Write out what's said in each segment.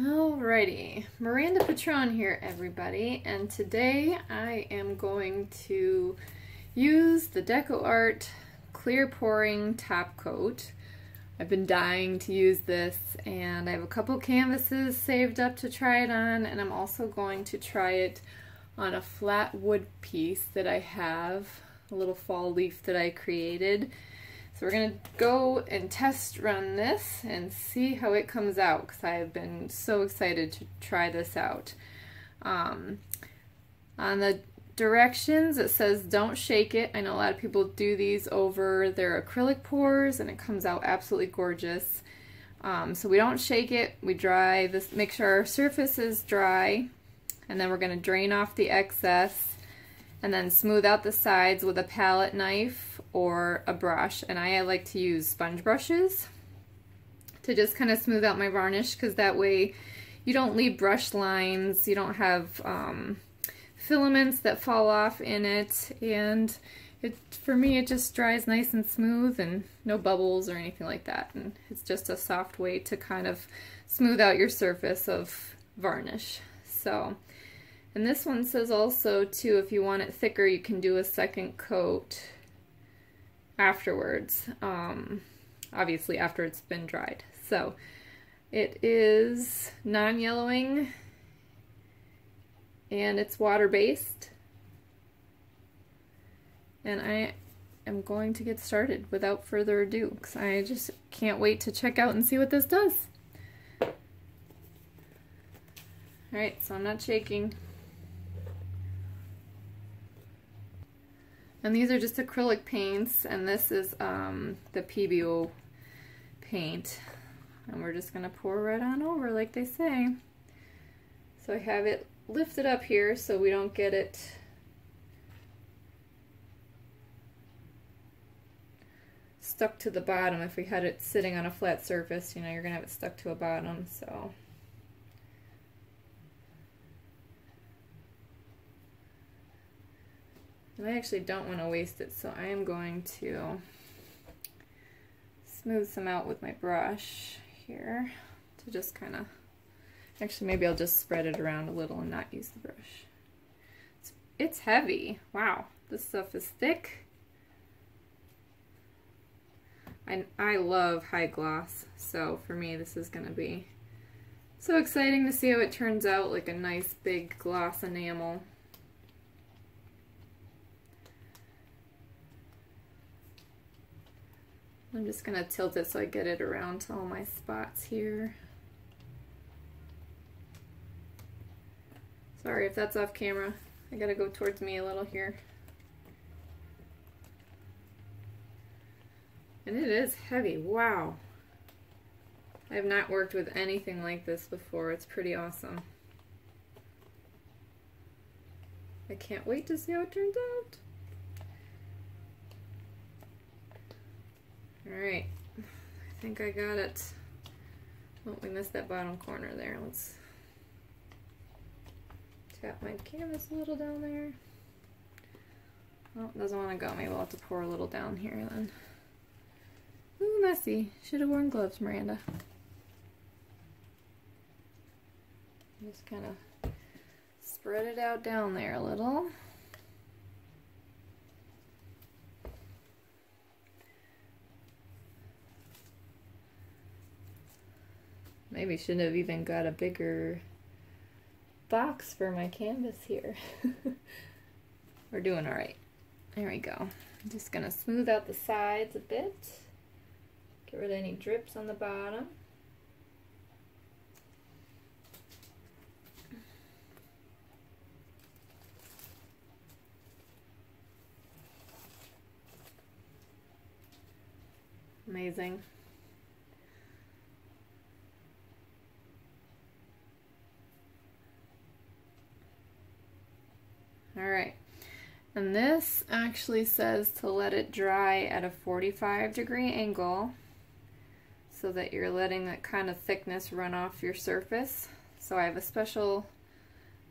Alrighty, Miranda Patron here, everybody, and today I am going to use the Decoart Clear Pouring Top Coat. I've been dying to use this, and I have a couple canvases saved up to try it on, and I'm also going to try it on a flat wood piece that I have, a little fall leaf that I created. So we're going to go and test run this and see how it comes out, because I have been so excited to try this out. On the directions it says don't shake it. I know a lot of people do these over their acrylic pours and it comes out absolutely gorgeous. So we don't shake it, we dry this, make sure our surface is dry, and then we're going to drain off the excess and then smooth out the sides with a palette knife or a brush. And I like to use sponge brushes to just kind of smooth out my varnish, because that way you don't leave brush lines, you don't have filaments that fall off in it, and for me it just dries nice and smooth and no bubbles or anything like that. And it's just a soft way to kind of smooth out your surface of varnish. So, and this one says also too, if you want it thicker, you can do a second coat afterwards, obviously after it's been dried. So it is non-yellowing and it's water-based, and I am going to get started without further ado, because I just can't wait to check out and see what this does. Alright, so I'm not shaking. And these are just acrylic paints, and this is the PBO paint. And we're just going to pour right on over like they say. So I have it lifted up here so we don't get it stuck to the bottom. If we had it sitting on a flat surface, you know, you're going to have it stuck to a bottom, so. And I actually don't want to waste it, so I am going to smooth some out with my brush here to just kind of, actually maybe I'll just spread it around a little and not use the brush. It's heavy. Wow, this stuff is thick. I love high gloss, so for me this is going to be so exciting to see how it turns out, like a nice big gloss enamel. I'm just going to tilt it so I get it around to all my spots here. Sorry if that's off camera. I gotta go towards me a little here. And it is heavy. Wow. I have not worked with anything like this before. It's pretty awesome. I can't wait to see how it turns out. Alright, I think I got it. Oh, we missed that bottom corner there. Let's tap my canvas a little down there. Oh, it doesn't want to go. Maybe we'll have to pour a little down here then. Ooh, messy. Should have worn gloves, Miranda. Just kind of spread it out down there a little. Maybe shouldn't have even got a bigger box for my canvas here. We're doing all right. There we go. I'm just gonna smooth out the sides a bit. Get rid of any drips on the bottom. Amazing. Alright, and this actually says to let it dry at a 45-degree angle so that you're letting that kind of thickness run off your surface. So I have a special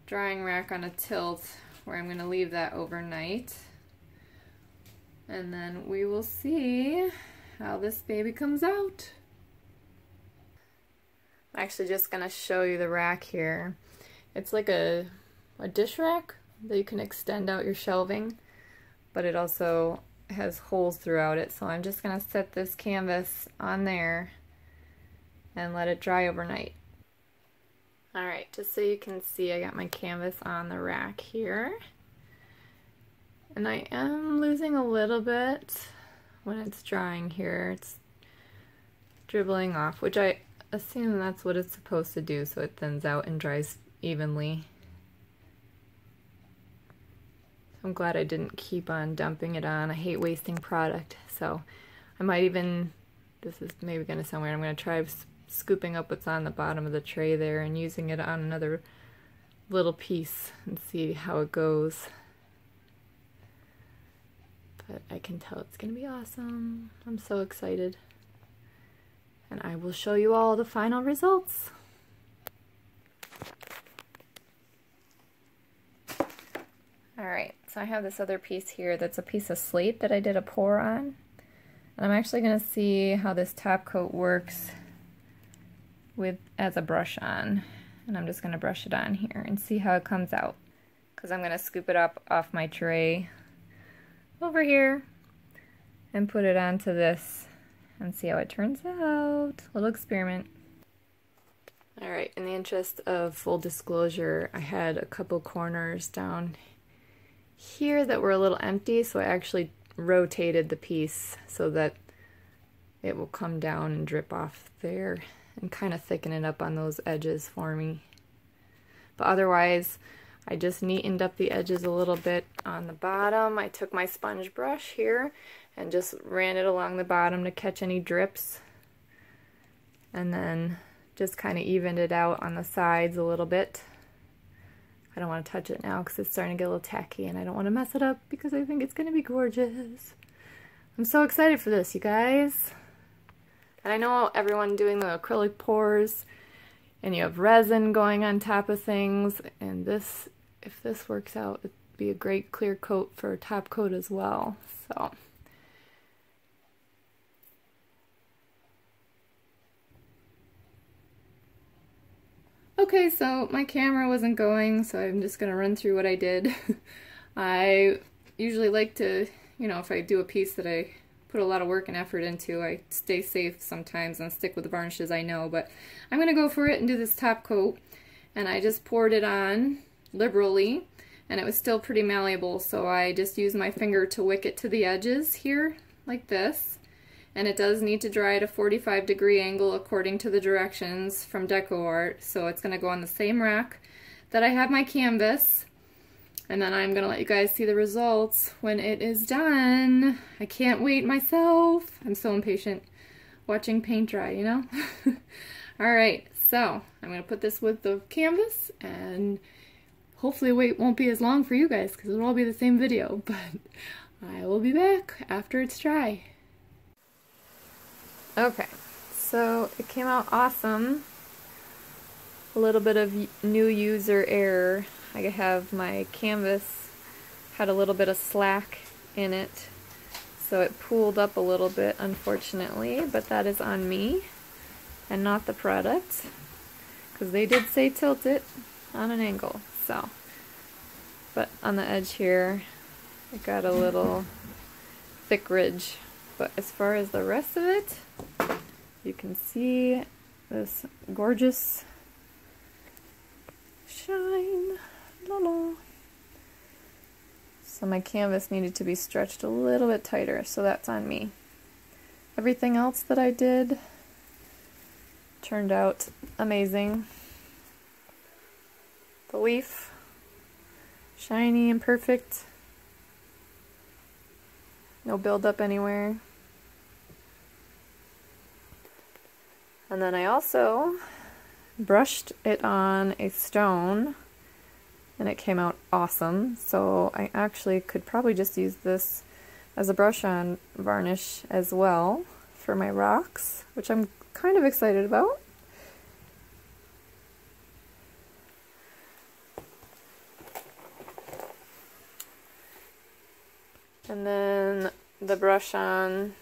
drying rack on a tilt where I'm going to leave that overnight. And then we will see how this baby comes out. I'm actually just going to show you the rack here. It's like a dish rack that you can extend out your shelving, but it also has holes throughout it. So I'm just going to set this canvas on there and let it dry overnight. Alright, just so you can see, I got my canvas on the rack here. And I am losing a little bit when it's drying here. It's dribbling off, which I assume that's what it's supposed to do, so it thins out and dries evenly. I'm glad I didn't keep on dumping it on. I hate wasting product, so I might even, this is maybe going to sound weird, I'm going to try scooping up what's on the bottom of the tray there and using it on another little piece and see how it goes. But I can tell it's going to be awesome. I'm so excited. And I will show you all the final results. Alright, so I have this other piece here that's a piece of slate that I did a pour on. And I'm actually going to see how this top coat works as a brush on. And I'm just going to brush it on here and see how it comes out. Because I'm going to scoop it up off my tray over here and put it onto this and see how it turns out. Little experiment. Alright, in the interest of full disclosure, I had a couple corners down here that were a little empty, so I actually rotated the piece so that it will come down and drip off there and kind of thicken it up on those edges for me. But otherwise, I just neatened up the edges a little bit on the bottom. I took my sponge brush here and just ran it along the bottom to catch any drips. And then just kind of evened it out on the sides a little bit. I don't want to touch it now because it's starting to get a little tacky and I don't want to mess it up because I think it's going to be gorgeous. I'm so excited for this, you guys. And I know everyone doing the acrylic pours and you have resin going on top of things, and this, if this works out, it'd be a great clear coat for a top coat as well. So okay, so my camera wasn't going, so I'm just going to run through what I did. I usually like to, you know, if I do a piece that I put a lot of work and effort into, I stay safe sometimes and stick with the varnishes I know, but I'm going to go for it and do this top coat. And I just poured it on liberally, and it was still pretty malleable, so I just used my finger to wick it to the edges here, like this. And it does need to dry at a 45-degree angle according to the directions from Decoart, so it's going to go on the same rack that I have my canvas. And then I'm going to let you guys see the results when it is done. I can't wait myself. I'm so impatient watching paint dry, you know? Alright, so I'm going to put this with the canvas, and hopefully the wait won't be as long for you guys because it'll all be the same video, but I will be back after it's dry. Okay, so it came out awesome. A little bit of new user error. I have my canvas had a little bit of slack in it, so it pooled up a little bit, unfortunately, but that is on me and not the product, because they did say tilt it on an angle. So, but on the edge here, it got a little thick ridge. But as far as the rest of it, you can see this gorgeous shine. La la. So my canvas needed to be stretched a little bit tighter, so that's on me. Everything else that I did turned out amazing. The leaf, shiny and perfect. No buildup anywhere. And then I also brushed it on a stone, and it came out awesome. So I actually could probably just use this as a brush on varnish as well for my rocks, which I'm kind of excited about. And then the brush on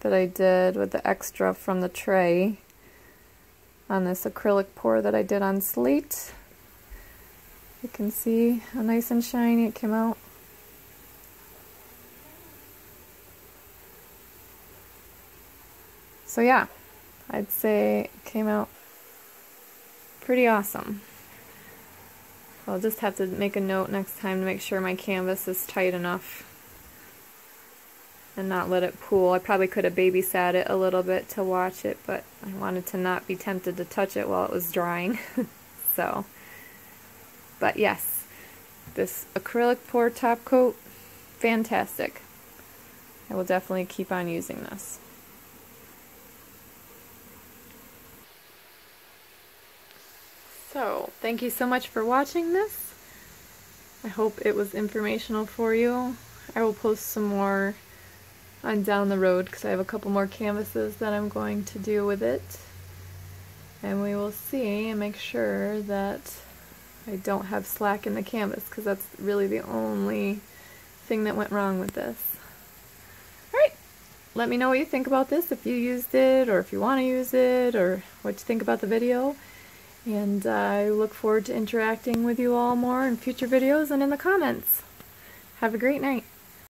that I did with the extra from the tray, on this acrylic pour that I did on slate. You can see how nice and shiny it came out. So yeah, I'd say it came out pretty awesome. I'll just have to make a note next time to make sure my canvas is tight enough and not let it pool. I probably could have babysat it a little bit to watch it, but I wanted to not be tempted to touch it while it was drying. So, but yes, this acrylic pour top coat, fantastic. I will definitely keep on using this. So, thank you so much for watching this. I hope it was informational for you. I will post some more on down the road because I have a couple more canvases that I'm going to do with it. And we will see and make sure that I don't have slack in the canvas because that's really the only thing that went wrong with this. Alright, let me know what you think about this, if you used it or if you want to use it or what you think about the video. And I look forward to interacting with you all more in future videos and in the comments. Have a great night.